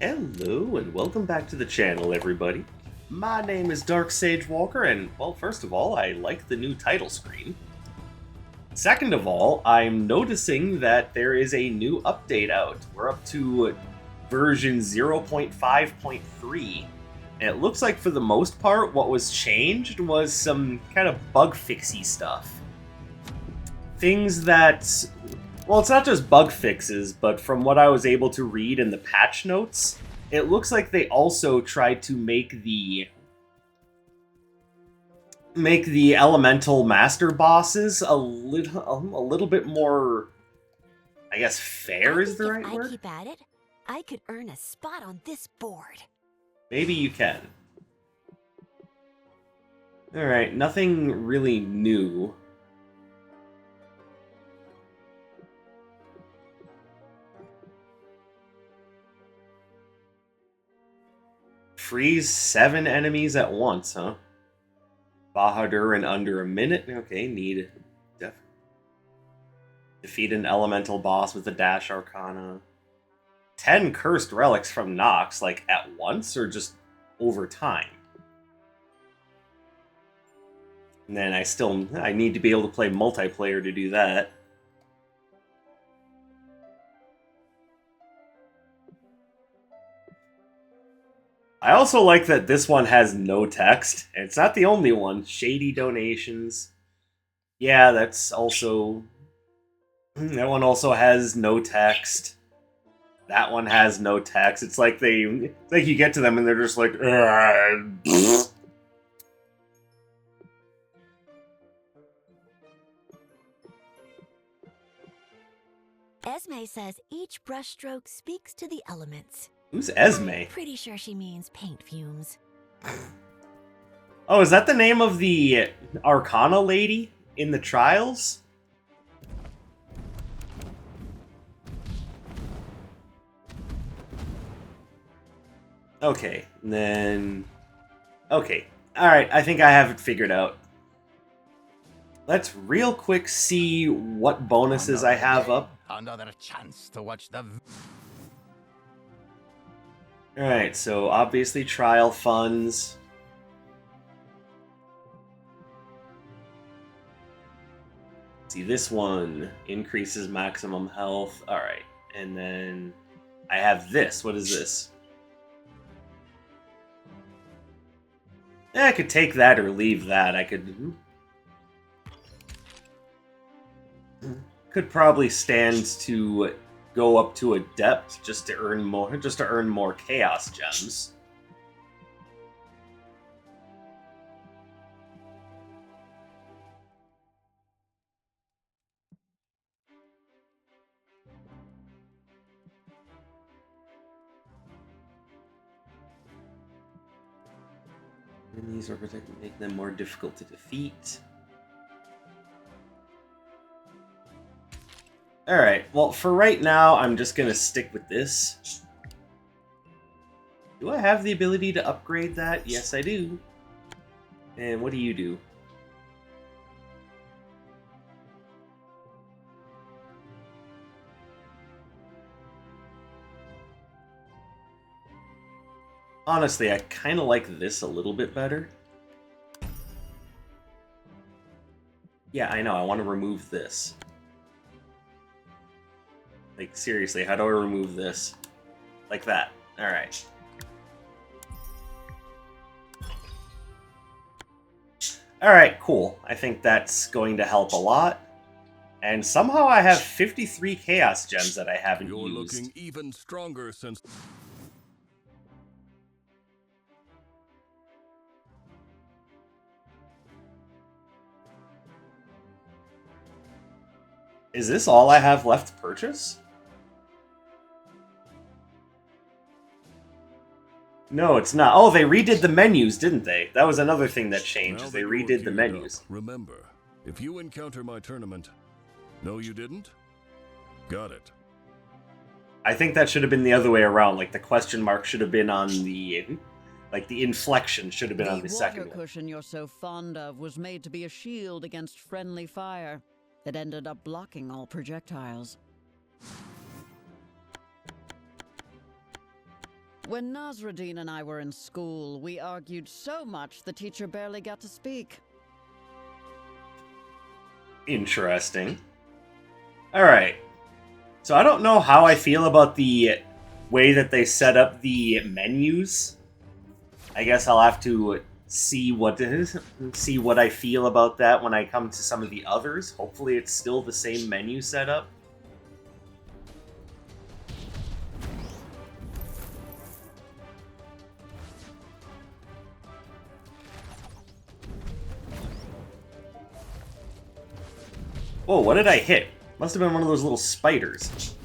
Hello and welcome back to the channel, everybody. My name is Dark Sage Walker, and, well, first of all, I like the new title screen. Second of all, I'm noticing that there is a new update out. We're up to version 0.5.3, and it looks like for the most part what was changed was some kind of bug fixy stuff. Things that... Well, it's not just bug fixes, but from what I was able to read in the patch notes, it looks like they also tried to make the elemental master bosses a little bit more, I guess, fair is the right word. If I keep at it, I could earn a spot on this board. Maybe you can. All right, nothing really new. Freeze 7 enemies at once, huh? Bahadur in under a minute. Okay, need defeat an elemental boss with a dash arcana. 10 cursed relics from Nox, like at once or just over time? And then I need to be able to play multiplayer to do that. I also like that this one has no text. It's not the only one. Shady donations. Yeah, that's also... That one also has no text. That one has no text. It's like you get to them and they're just like... Esme says each brushstroke speaks to the elements. Who's Esme? Pretty sure she means paint fumes. Oh, is that the name of the Arcana lady in the trials? Okay, and then... Okay, alright, I think I have it figured out. Let's real quick see what bonuses I have up. Another chance to watch the... Alright, so obviously trial funds. See, this one increases maximum health. Alright, and then I have this. What is this? I could take that or leave that. I could probably stand to go up to Adept just to earn more Chaos Gems. And these are protected, make them more difficult to defeat. Alright, well, for right now, I'm just gonna stick with this. Do I have the ability to upgrade that? Yes, I do. And what do you do? Honestly, I kind of like this a little bit better. Yeah, I know, I want to remove this. Like, seriously, how do I remove this? Like that. Alright. Alright, cool. I think that's going to help a lot. And somehow I have 53 Chaos Gems that I haven't used. You're looking even stronger since... Is this all I have left to purchase? No, it's not. Oh, they redid the menus, didn't they? That was another thing that changed, is they redid the menus. Remember, if you encounter my tournament... No, you didn't? Got it. I think that should have been the other way around. Like, the question mark should have been on the... Like, the inflection should have been on the second one. The water cushion you're so fond of was made to be a shield against friendly fire. It ended up blocking all projectiles. When Nasruddin and I were in school, we argued so much the teacher barely got to speak. Interesting. Alright. So I don't know how I feel about the way that they set up the menus. I guess I'll have to see what I feel about that when I come to some of the others. Hopefully it's still the same menu setup. Whoa, what did I hit? Must have been one of those little spiders.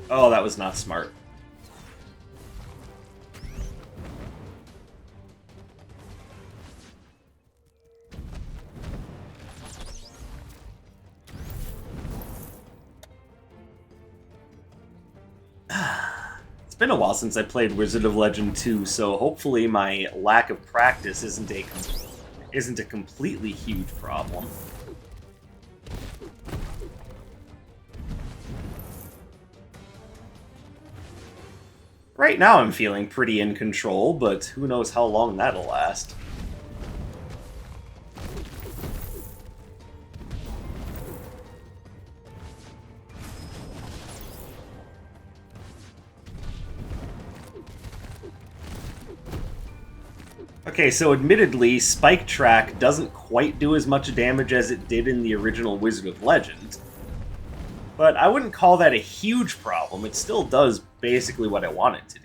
Oh, that was not smart. It's been a while since I played Wizard of Legend 2, so hopefully my lack of practice isn't a completely huge problem. Right now I'm feeling pretty in control, but who knows how long that'll last. Okay, so admittedly, Spike Track doesn't quite do as much damage as it did in the original Wizard of Legend. But I wouldn't call that a huge problem. It still does basically what I want it to do.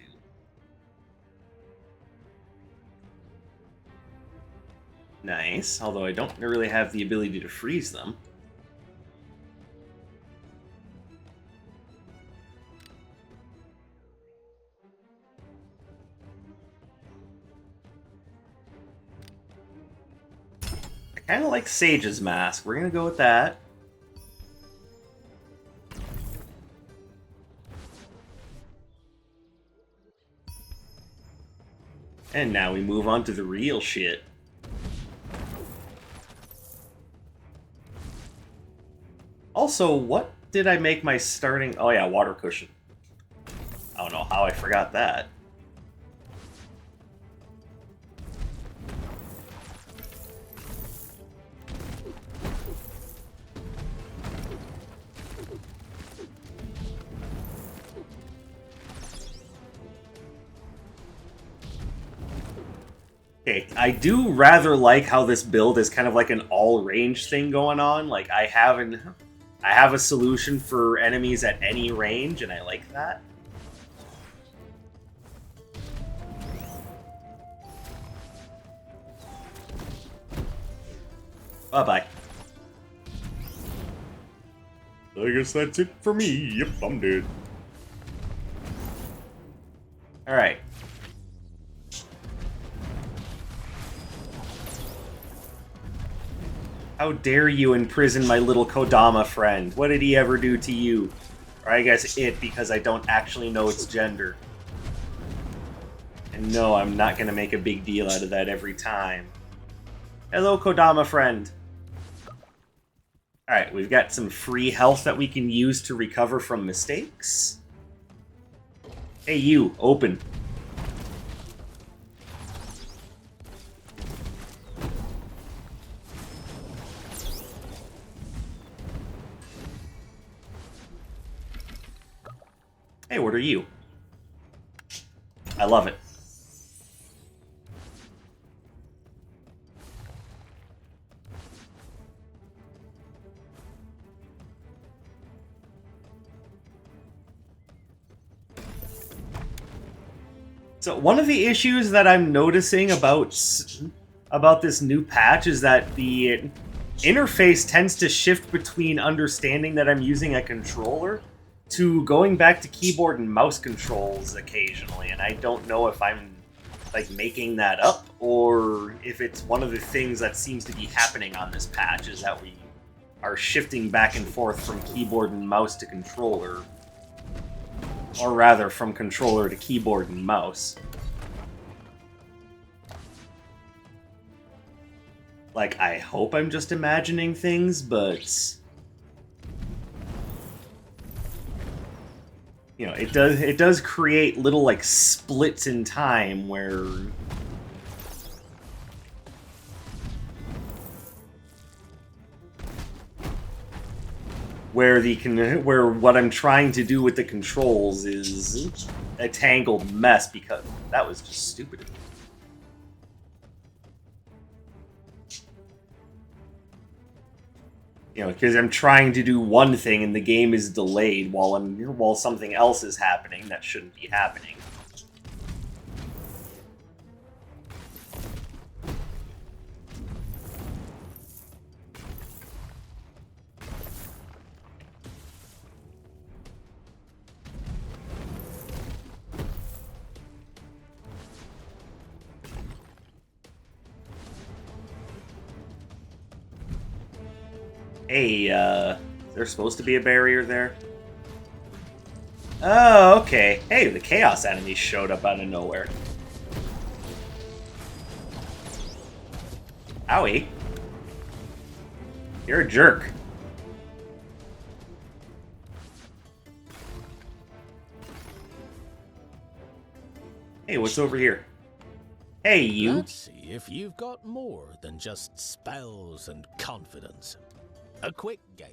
Nice, although I don't really have the ability to freeze them. I kind of like Sage's Mask. We're going to go with that. And now we move on to the real shit. Also, what did I make my starting... Oh yeah, water cushion. I don't know how I forgot that. Okay, I do rather like how this build is kind of like an all-range thing going on. Like, I have a solution for enemies at any range, and I like that. Bye-bye. I guess that's it for me. Yep, I'm dead. Alright. How dare you imprison my little Kodama friend? What did he ever do to you? Or I guess it, because I don't actually know its gender. And no, I'm not going to make a big deal out of that every time. Hello, Kodama friend. Alright, we've got some free health that we can use to recover from mistakes. Hey, you, open. Hey, what are you? I love it. So one of the issues that I'm noticing about this new patch is that the interface tends to shift between understanding that I'm using a controller to going back to keyboard and mouse controls occasionally, and I don't know if I'm like making that up or if it's one of the things that seems to be happening on this patch is that we are shifting back and forth from keyboard and mouse to controller, or rather from controller to keyboard and mouse. Like, I hope I'm just imagining things, but... You know, it does create little, like, splits in time where... where what I'm trying to do with the controls is a tangled mess, because that was just stupid of me. You know, because I'm trying to do one thing and the game is delayed while something else is happening that shouldn't be happening. Hey, there's supposed to be a barrier there? Oh, okay. Hey, the Chaos enemies showed up out of nowhere. Owie. You're a jerk. Hey, what's over here? Hey, you. Let's see if you've got more than just spells and confidence. A quick game.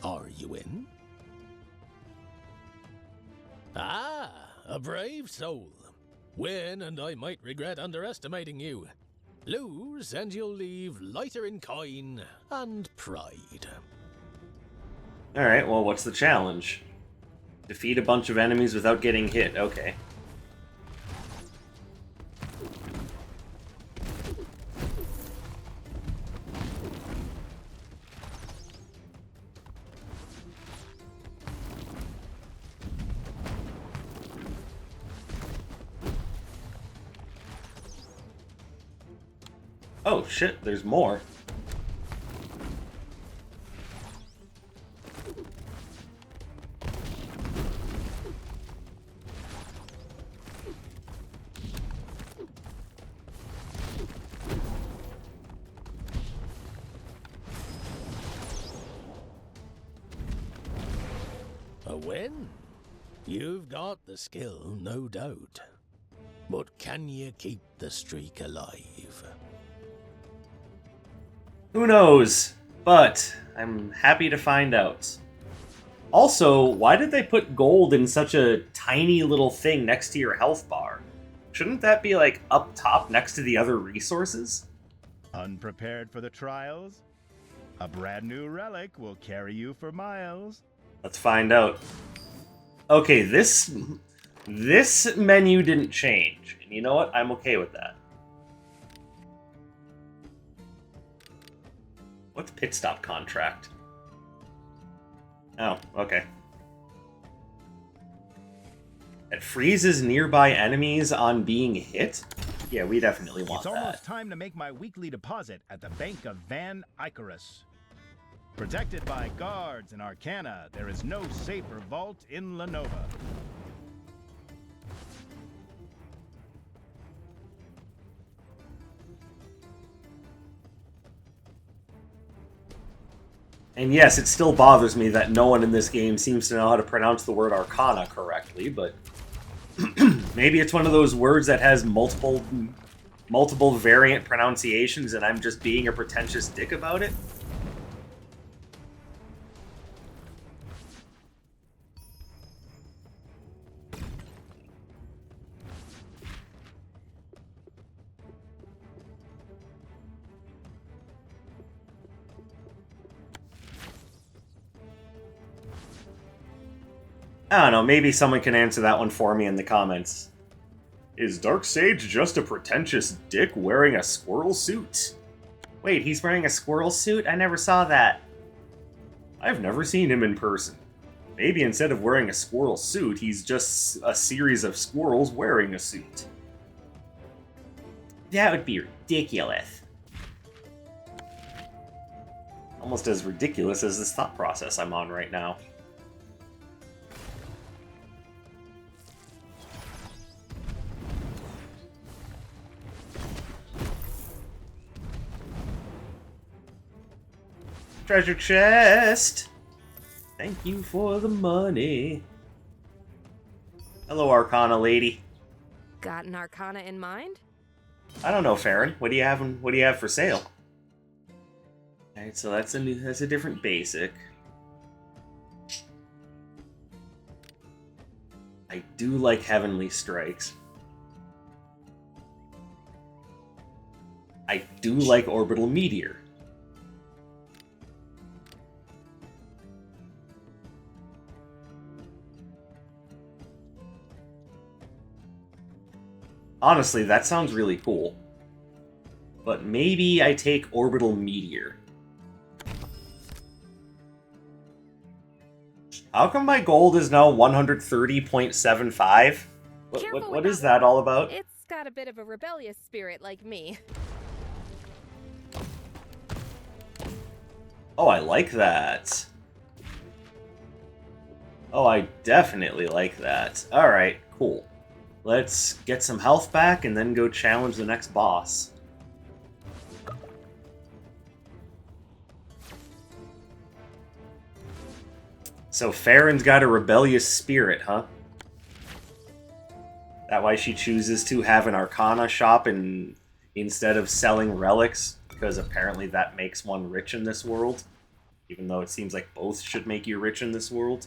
Are you in? Ah, a brave soul. Win, and I might regret underestimating you. Lose, and you'll leave lighter in coin and pride. Alright, well, what's the challenge? Defeat a bunch of enemies without getting hit. Okay. Oh shit, there's more. A win? You've got the skill, no doubt. But can you keep the streak alive? Who knows? But I'm happy to find out. Also, why did they put gold in such a tiny little thing next to your health bar? Shouldn't that be, like, up top next to the other resources? Unprepared for the trials? A brand new relic will carry you for miles. Let's find out. Okay, this menu didn't change. And you know what? I'm okay with that. What's pit stop contract? Oh, okay. It freezes nearby enemies on being hit? Yeah, we definitely want It's almost that. time to make my weekly deposit at the Bank of Van Icarus. Protected by guards and arcana, there is no safer vault in Lenova. And yes, it still bothers me that no one in this game seems to know how to pronounce the word arcana correctly, but maybe it's one of those words that has multiple variant pronunciations and I'm just being a pretentious dick about it. I don't know, maybe someone can answer that one for me in the comments. Is Darksage just a pretentious dick wearing a squirrel suit? Wait, he's wearing a squirrel suit? I never saw that. I've never seen him in person. Maybe instead of wearing a squirrel suit, he's just a series of squirrels wearing a suit. That would be ridiculous. Almost as ridiculous as this thought process I'm on right now. Treasure chest! Thank you for the money. Hello, Arcana lady. Got an arcana in mind? I don't know, Farron. What do you have for sale? Alright, so that's a different basic. I do like Heavenly Strikes. I do like Orbital Meteor. Honestly, that sounds really cool. But maybe I take Orbital Meteor. How come my gold is now 130.75? What is that all about? It's got a bit of a rebellious spirit like me. Oh, I like that. Oh, I definitely like that. Alright, cool. Let's get some health back and then go challenge the next boss. So Farron's got a rebellious spirit, huh? That why she chooses to have an Arcana shop instead of selling relics? Because apparently that makes one rich in this world. Even though it seems like both should make you rich in this world.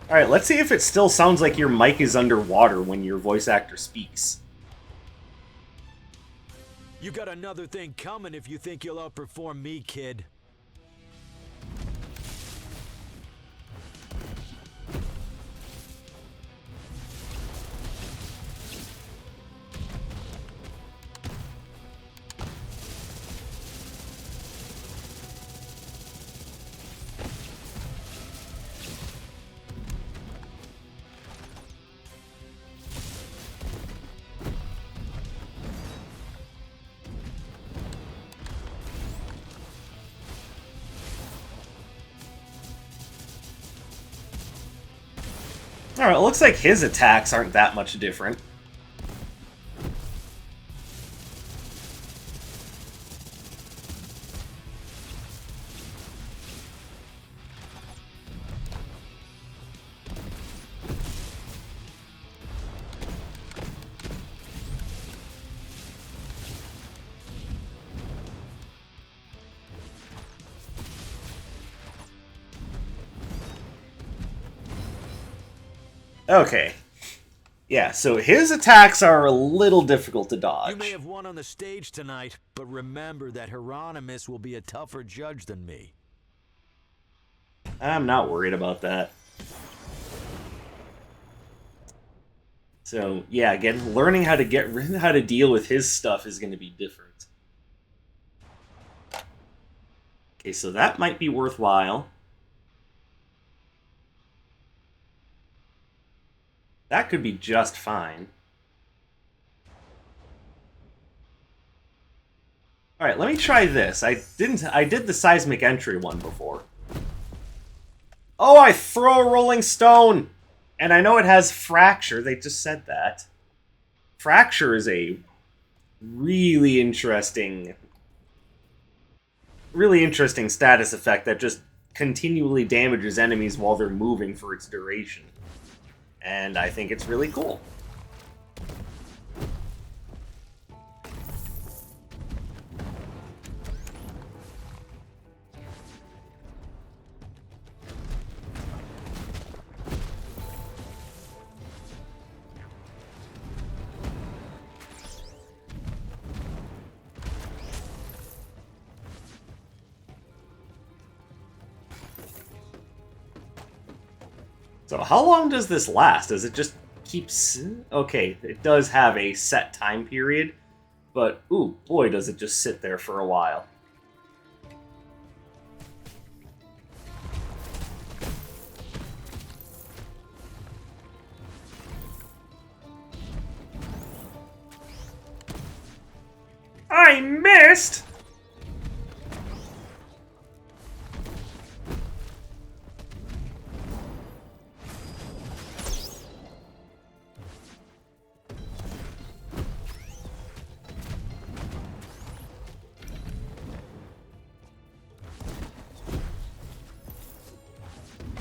Alright, let's see if it still sounds like your mic is underwater when your voice actor speaks. You got another thing coming if you think you'll outperform me, kid. Alright, it looks like his attacks aren't that much different. Okay. Yeah, so his attacks are a little difficult to dodge. You may have won on the stage tonight, but remember that Hieronymus will be a tougher judge than me. I'm not worried about that. So, yeah, again, learning how to deal with his stuff is going to be different. Okay, so that might be worthwhile. That could be just fine. Alright, let me try this. I did the seismic entry one before. Oh, I throw a rolling stone! And I know it has fracture, they just said that. Fracture is a really interesting status effect that just continually damages enemies while they're moving for its duration. And I think it's really cool. So how long does this last? Does it just keep... Okay, it does have a set time period, but ooh, boy, does it just sit there for a while. I missed!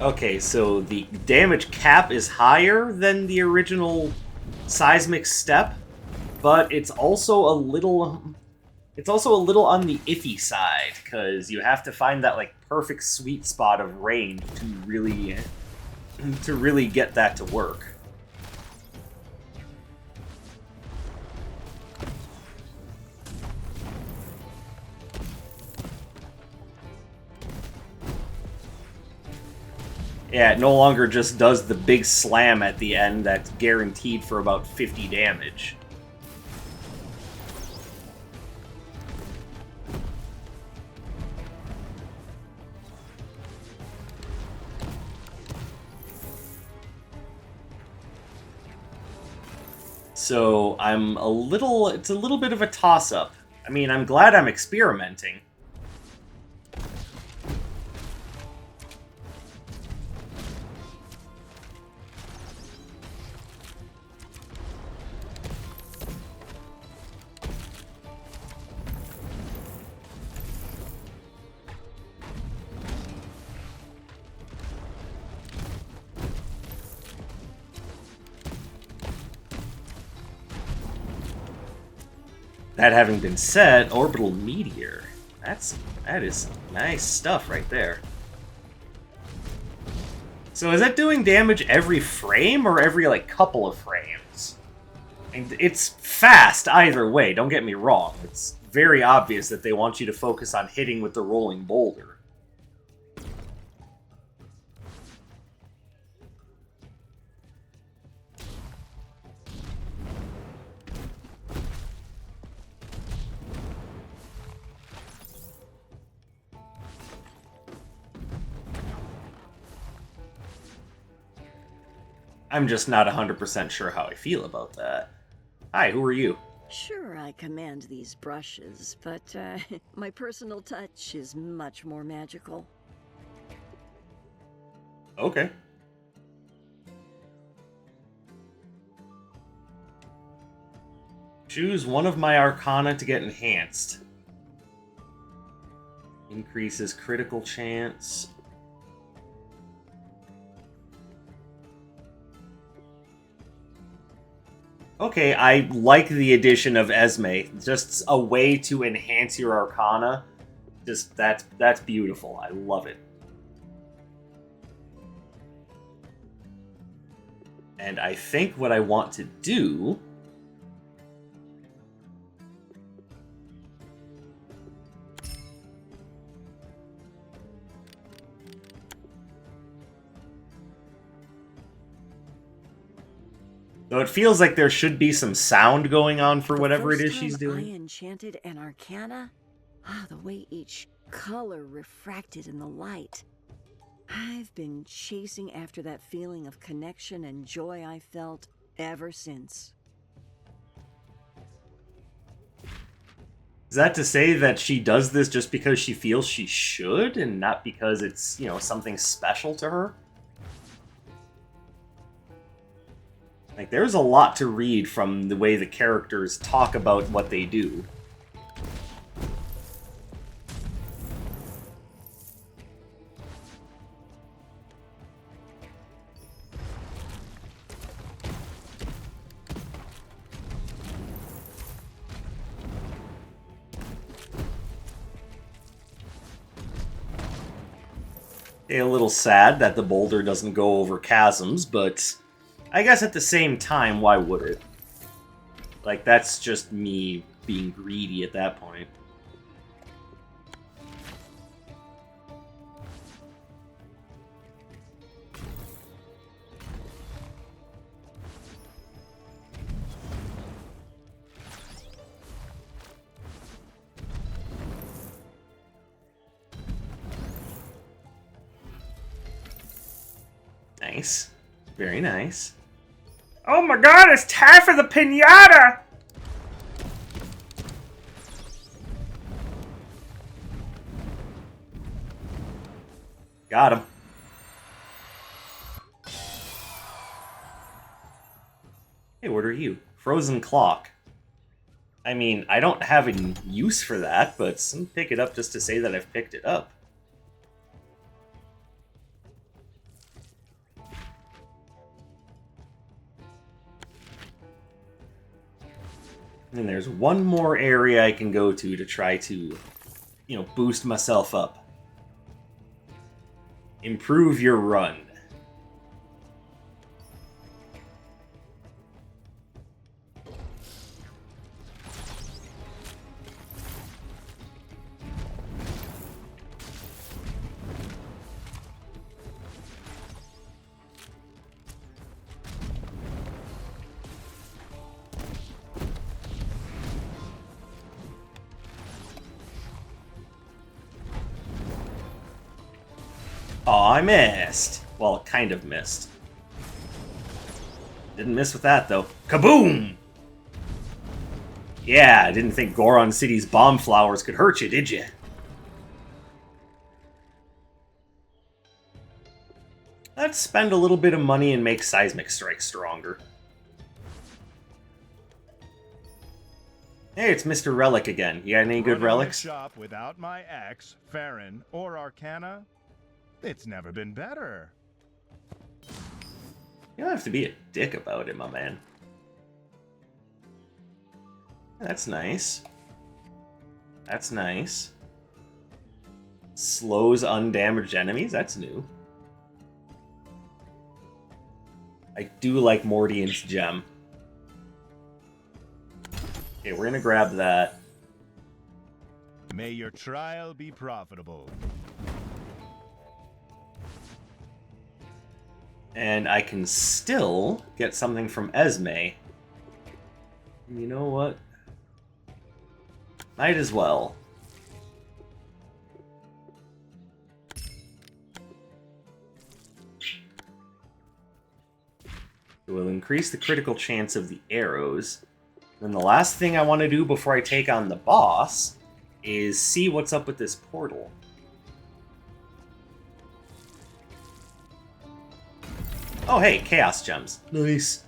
Okay, so the damage cap is higher than the original seismic step, but it's also a little on the iffy side, because you have to find that like perfect sweet spot of range to really get that to work. Yeah, it no longer just does the big slam at the end that's guaranteed for about 50 damage. So it's a little bit of a toss-up. I mean, I'm glad I'm experimenting. That having been said, Orbital Meteor. That is nice stuff right there. So is that doing damage every frame or every, like, couple of frames? And it's fast either way, don't get me wrong. It's very obvious that they want you to focus on hitting with the rolling boulder. I'm just not 100% sure how I feel about that. Hi, who are you? Sure, I command these brushes, but my personal touch is much more magical. Okay. Choose one of my arcana to get enhanced. Increases critical chance. Okay, I like the addition of Esme. Just a way to enhance your arcana. Just, that's beautiful. I love it. And I think what I want to do... So it feels like there should be some sound going on for whatever it is she's doing. I enchanted an arcana. The way each color refracted in the light. I've been chasing after that feeling of connection and joy I felt ever since. Is that to say that she does this just because she feels she should, and not because it's, you know, something special to her? Like, there's a lot to read from the way the characters talk about what they do. A little sad that the boulder doesn't go over chasms, but I guess at the same time, why would it? Like, that's just me being greedy at that point. Nice. Very nice. Oh my god, it's time for the pinata! Got him. Hey, what are you? Frozen clock. I mean, I don't have any use for that, but I'm pick it up just to say that I've picked it up. And there's one more area I can go to try to, boost myself up. Improve your run. Aw, I missed. Well, kind of missed. Didn't miss with that, though. Kaboom! Yeah, didn't think Goron City's bomb flowers could hurt you, did you? Let's spend a little bit of money and make Seismic Strike stronger. Hey, it's Mr. Relic again. You got any good relics? Shop without my axe, Farron, or Arcana? It's never been better. You don't have to be a dick about it, my man. That's nice. That's nice. Slows undamaged enemies? That's new. I do like Mordian's gem. Okay, we're gonna grab that. May your trial be profitable. And I can still get something from Esme. You know what? Might as well. It will increase the critical chance of the arrows. Then the last thing I want to do before I take on the boss is see what's up with this portal. Oh hey, Chaos Gems. Nice.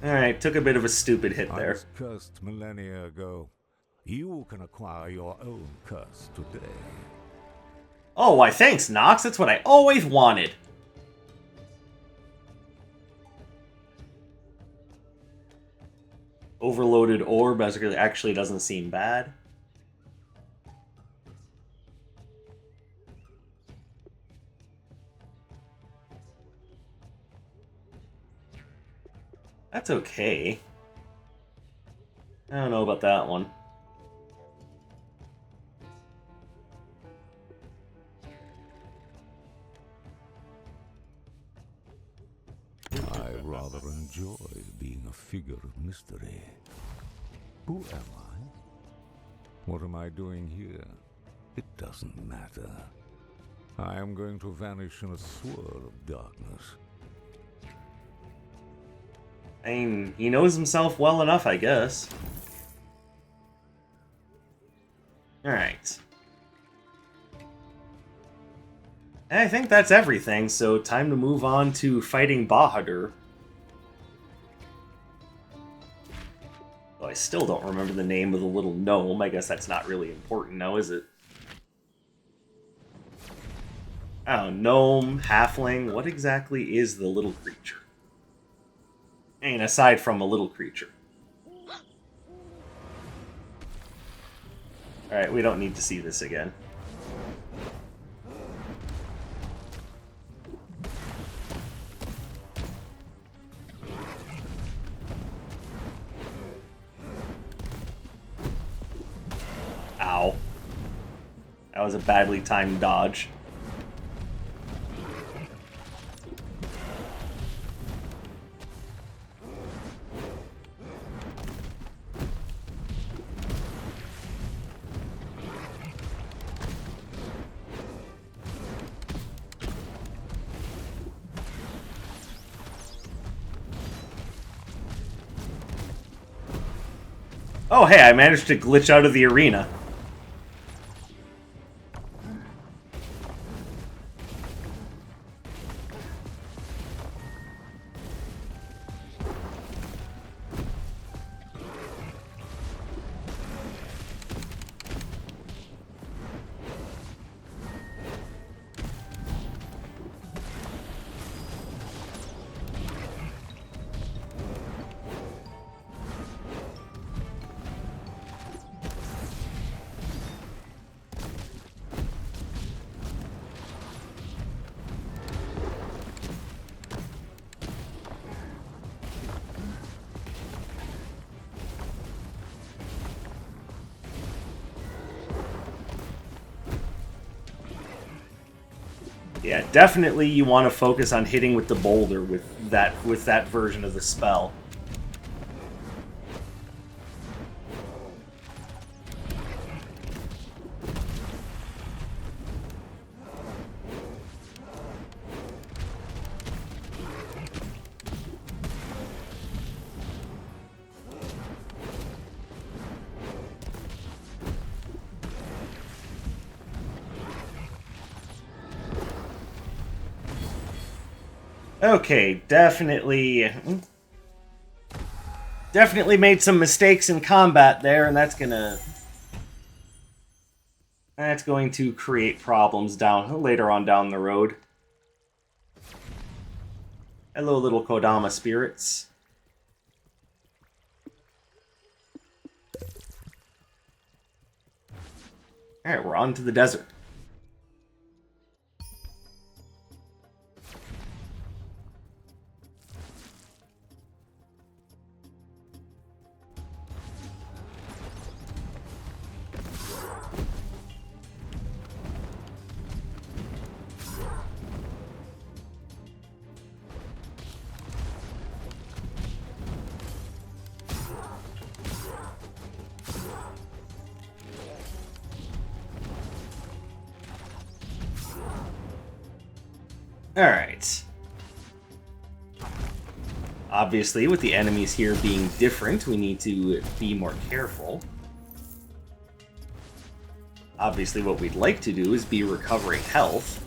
Alright, took a bit of a stupid hit I there. was cursed millennia ago. You can acquire your own curse today. Oh, why thanks, Nox. That's what I always wanted. Overloaded orb actually doesn't seem bad. That's okay. I don't know about that one. I rather enjoy being a figure of mystery. Who am I? What am I doing here? It doesn't matter. I am going to vanish in a swirl of darkness. I mean, he knows himself well enough, I guess. Alright. And I think that's everything, so time to move on to fighting Bahadur. Though I still don't remember the name of the little gnome. I guess that's not really important now, is it? Oh, gnome, halfling, what exactly is the little creature? I mean, aside from a little creature. Alright, we don't need to see this again. Ow. That was a badly timed dodge. Oh, hey, I managed to glitch out of the arena. Yeah, definitely you want to focus on hitting with the boulder with that version of the spell. Okay, definitely made some mistakes in combat there, and that's going to create problems later on down the road. Hello, little Kodama spirits. Alright, we're on to the desert. Alright. Obviously, with the enemies here being different, we need to be more careful. Obviously, what we'd like to do is be recovering health.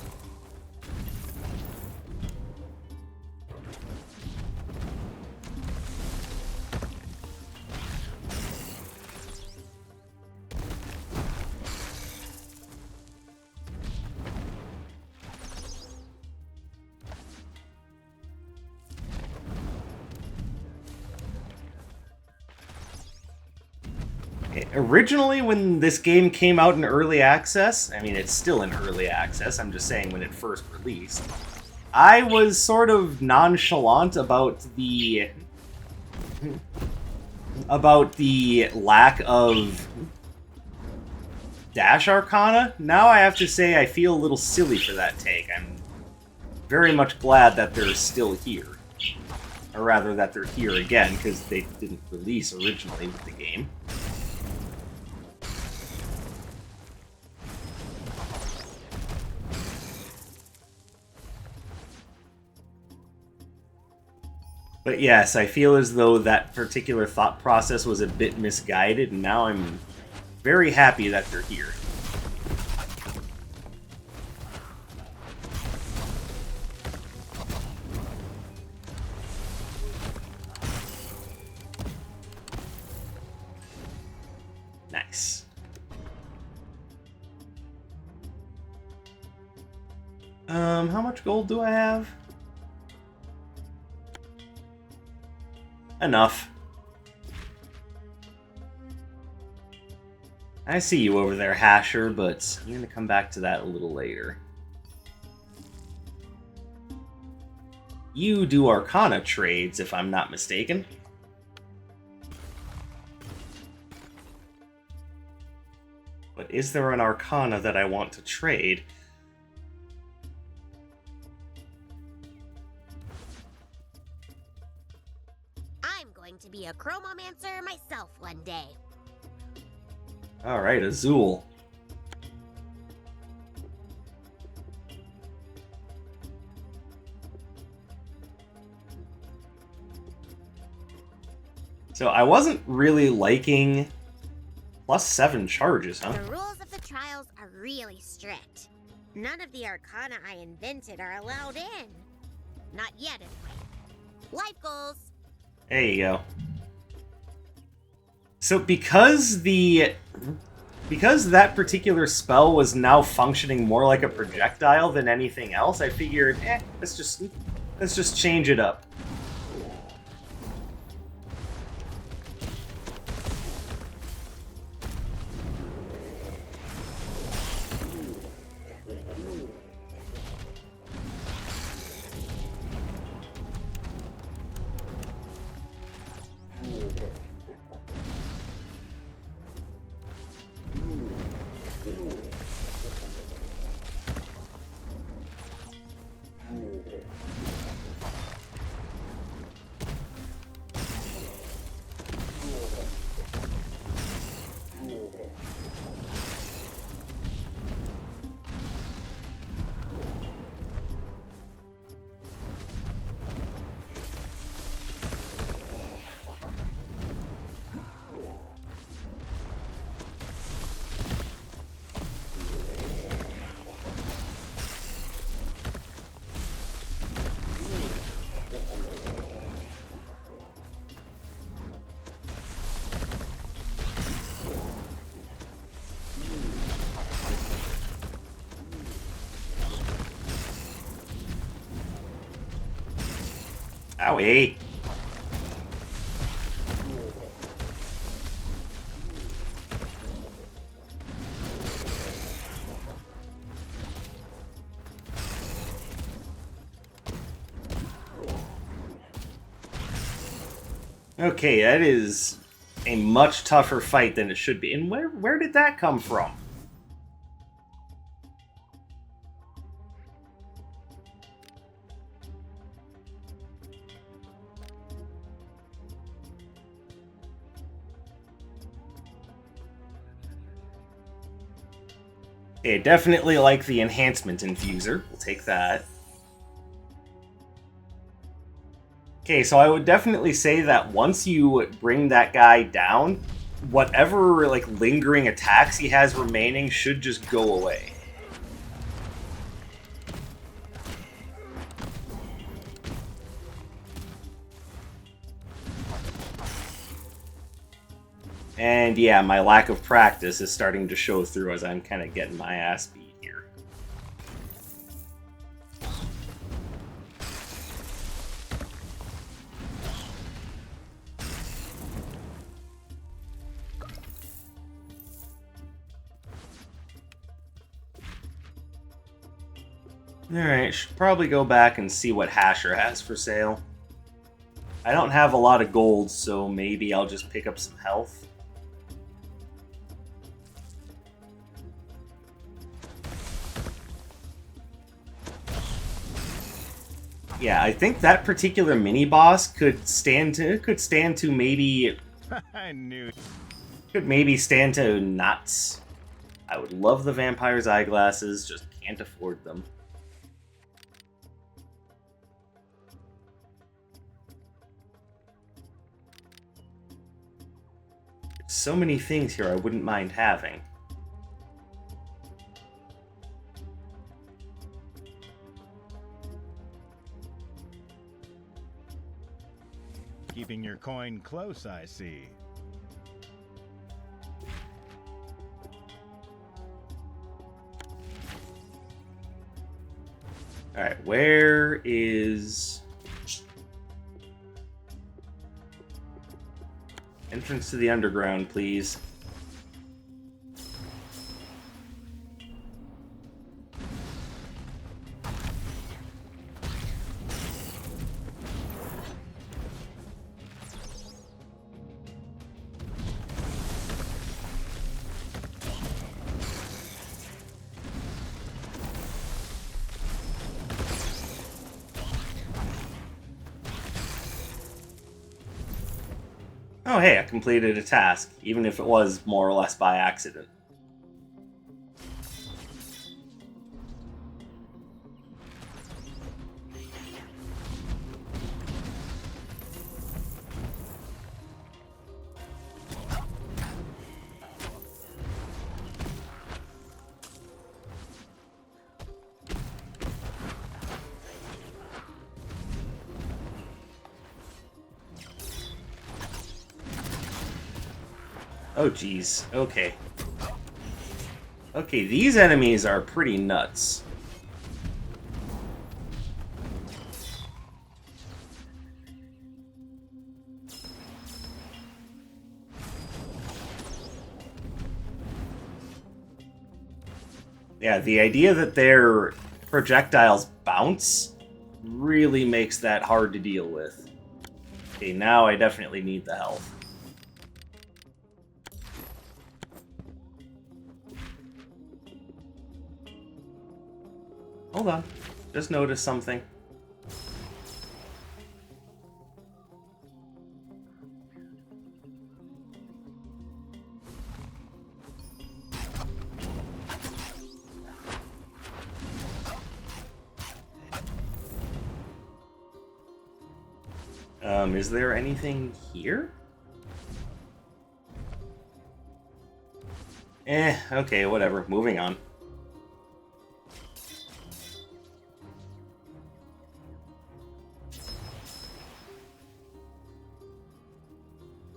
Originally, when this game came out in early access, I mean, it's still in early access, I'm just saying when it first released, I was sort of nonchalant about the lack of Dash Arcana. Now I have to say I feel a little silly for that take. I'm very much glad that they're still here. Or rather, that they're here again, because they didn't release originally with the game. But yes, I feel as though that particular thought process was a bit misguided, and now I'm very happy that they're here. Nice. How much gold do I have? Enough. I see you over there, Hasher, but I'm gonna come back to that a little later. You do Arcana trades, if I'm not mistaken. But is there an Arcana that I want to trade? To be a chromomancer myself one day. Alright, Azul. So I wasn't really liking +7 charges, huh? The rules of the trials are really strict. None of the Arcana I invented are allowed in. Not yet, anyway. Life goals. There you go. So because that particular spell was now functioning more like a projectile than anything else, I figured, let's just change it up. Owie. Okay, that is a much tougher fight than it should be. And where did that come from? Okay, definitely like the enhancement infuser. We'll take that. Okay, so I would definitely say that once you bring that guy down, whatever, like, lingering attacks he has remaining should just go away. And yeah, my lack of practice is starting to show through as I'm kind of getting my ass beat here. Alright, should probably go back and see what Hasher has for sale. I don't have a lot of gold, so maybe I'll just pick up some health. Yeah, I think that particular mini-boss could stand to maybe... I knew. Could maybe stand to nuts. I would love the vampire's eyeglasses, just can't afford them. So many things here I wouldn't mind having. Keeping your coin close, I see. Alright, where is... Entrance to the underground, please. Oh hey, I completed a task, even if it was more or less by accident. Oh geez, okay. Okay, these enemies are pretty nuts. Yeah, the idea that their projectiles bounce really makes that hard to deal with. Okay, now I definitely need the health. Hold on. Just noticed something. Is there anything here? Okay, whatever. Moving on.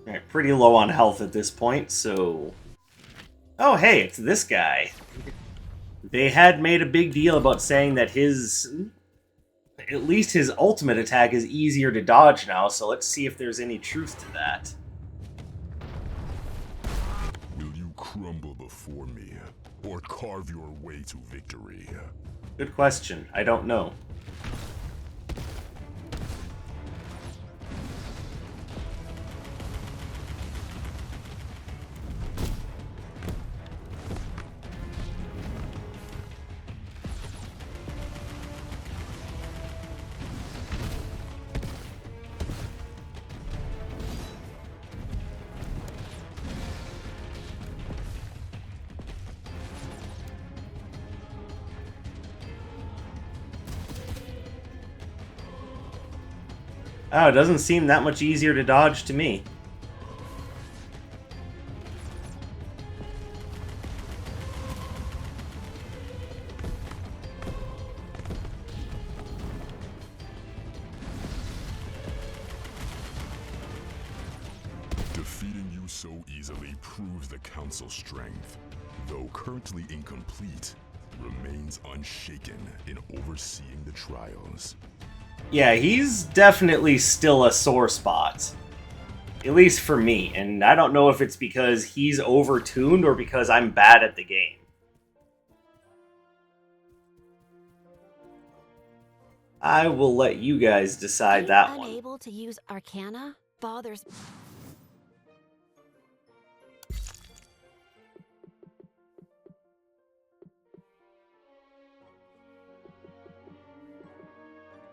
Alright, pretty low on health at this point, so... Oh, hey, it's this guy. They had made a big deal about saying that his at least his ultimate attack is easier to dodge now, so let's see if there's any truth to that. Will you crumble before me, or carve your way to victory? Good question. I don't know. Oh, it doesn't seem that much easier to dodge to me. Defeating you so easily proves the Council's strength, though currently incomplete, remains unshaken in overseeing the trials. Yeah, he's definitely still a sore spot. At least for me, and I don't know if it's because he's overtuned or because I'm bad at the game. I will let you guys decide that one. Unable to use Arcana bothers.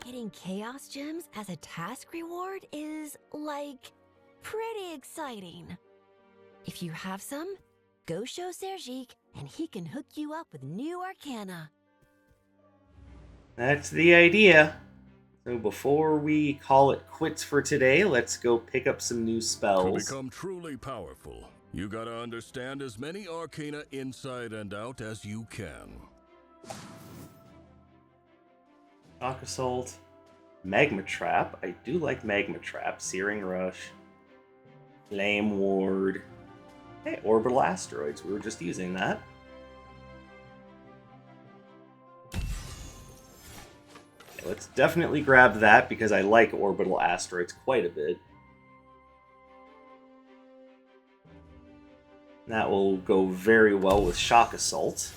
Getting Chaos Gems as a task reward is, like, pretty exciting. If you have some, go show Sergique, and he can hook you up with new Arcana. That's the idea. So before we call it quits for today, let's go pick up some new To spells. become truly powerful, you gotta understand as many arcana inside and out as you can. Shock Assault, Magma Trap. I do like Magma Trap. Searing Rush, Flame Ward. Hey, Orbital Asteroids. We were just using that. Okay, let's definitely grab that because I like Orbital Asteroids quite a bit. That will go very well with Shock Assault.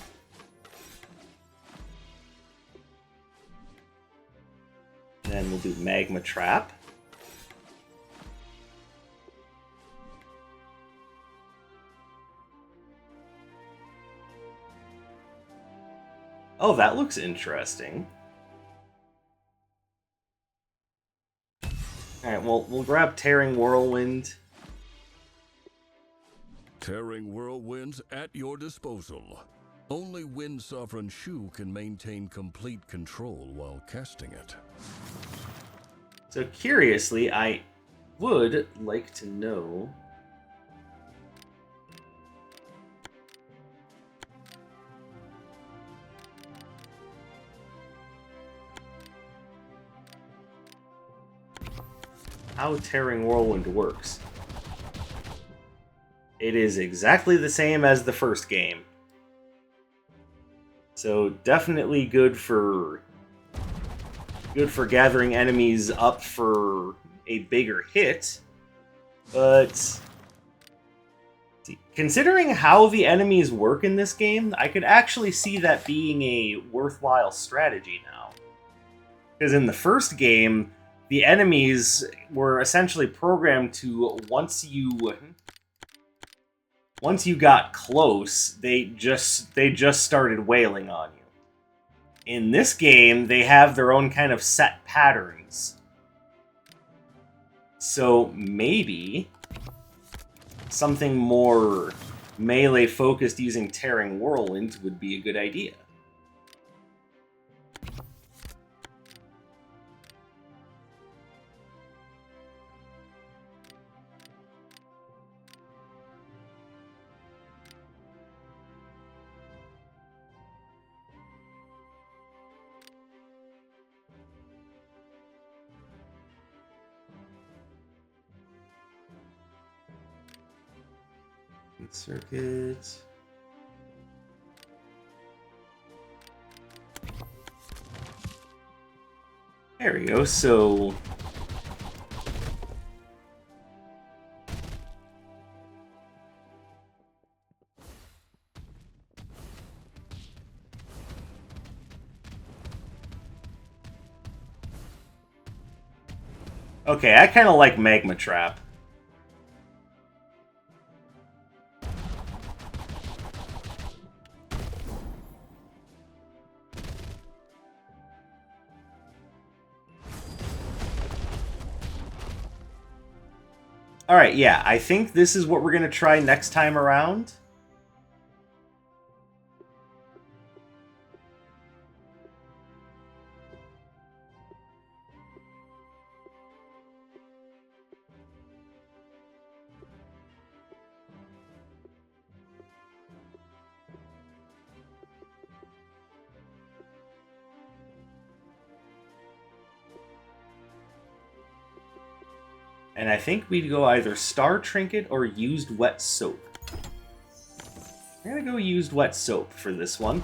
Then we'll do Magma Trap. Oh, that looks interesting. Alright, well, we'll grab Tearing Whirlwind. Tearing Whirlwinds at your disposal. Only Wind Sovereign Shu can maintain complete control while casting it. So curiously, I would like to know how Tearing Whirlwind works. It is exactly the same as the first game. So definitely good for gathering enemies up for a bigger hit. But considering how the enemies work in this game, I could actually see that being a worthwhile strategy now. Because in the first game, the enemies were essentially programmed to once you got close, they just started wailing on you. In this game, they have their own kind of set patterns. So maybe something more melee focused using Tearing Whirlwind would be a good idea. Circuits. There we go, so... Okay, I kind of like Magma Trap. Alright, yeah, I think this is what we're going to try next time around. And I think we'd go either Star Trinket or Used Wet Soap. I'm gonna go Used Wet Soap for this one.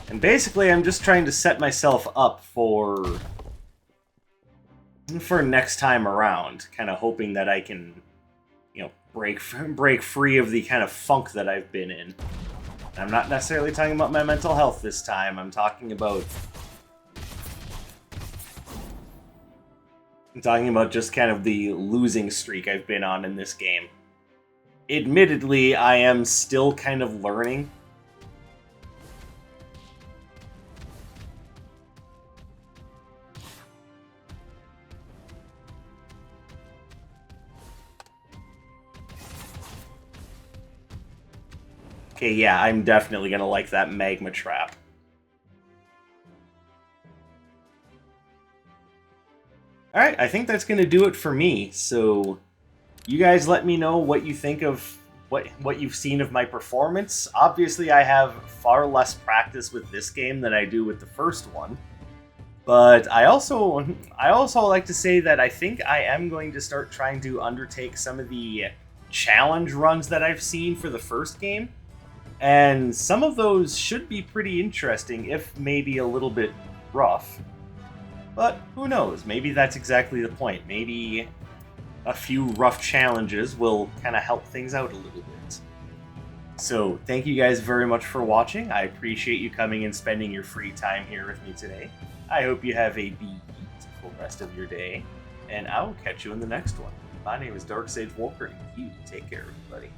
And basically, I'm just trying to set myself up for next time around. Kind of hoping that I can, you know, break free of the kind of funk that I've been in. And I'm not necessarily talking about my mental health this time. I'm talking about just kind of the losing streak I've been on in this game. Admittedly, I am still kind of learning. Okay, yeah, I'm definitely gonna like that Magma Trap. Alright, I think that's going to do it for me, so you guys let me know what you think of what you've seen of my performance. Obviously, I have far less practice with this game than I do with the first one, but I also like to say that I think I am going to start trying to undertake some of the challenge runs that I've seen for the first game, and some of those should be pretty interesting, if maybe a little bit rough. But who knows? Maybe that's exactly the point. Maybe a few rough challenges will kind of help things out a little bit. So thank you guys very much for watching. I appreciate you coming and spending your free time here with me today. I hope you have a beautiful rest of your day, and I will catch you in the next one. My name is Dark Sage Walker, and you take care, everybody.